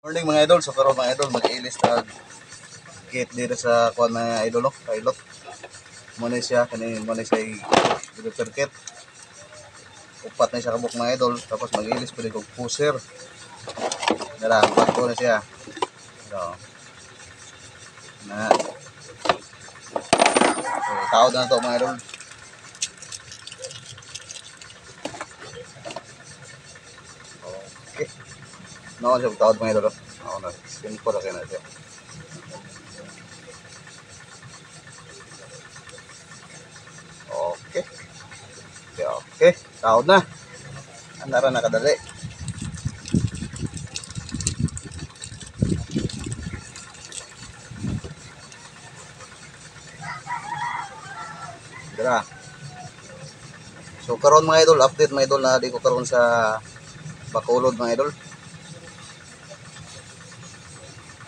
Morning mga idol, so karon mga idol mag-ilis tag kit dito sa kuan mga idol no, pilot. Muna siya kani muna siya i-repair kit. Upat na siya kabuk mga idol, tapos mag-ilis pud og pusher. Dala, bago na siya. So, na. So, tawad na to mga idol. Okay. Naon siya tawad mga idol. Ako na, simple na kaya na siya. Okay. Okay, tawad na. Andara na kadali. Dira. So karon mga idol, update mga idol na di ko karon sa Bacolod mga idol.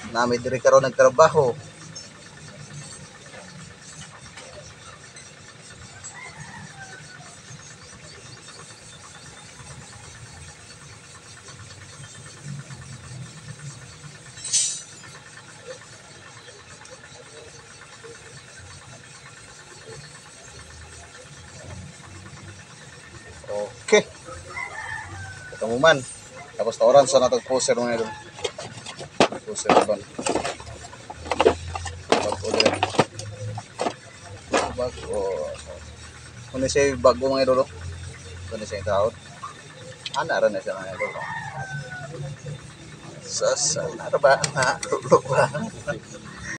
Nami diri karon nagtrabaho. Okay. Kamuman. Tapos tawaran sa natag poster mga idol. Poster ba? Bago. Kuno siya bago mga idol. Kuno siya taot. Ana ra na siya mga idol. Sasa na ba? Na ba?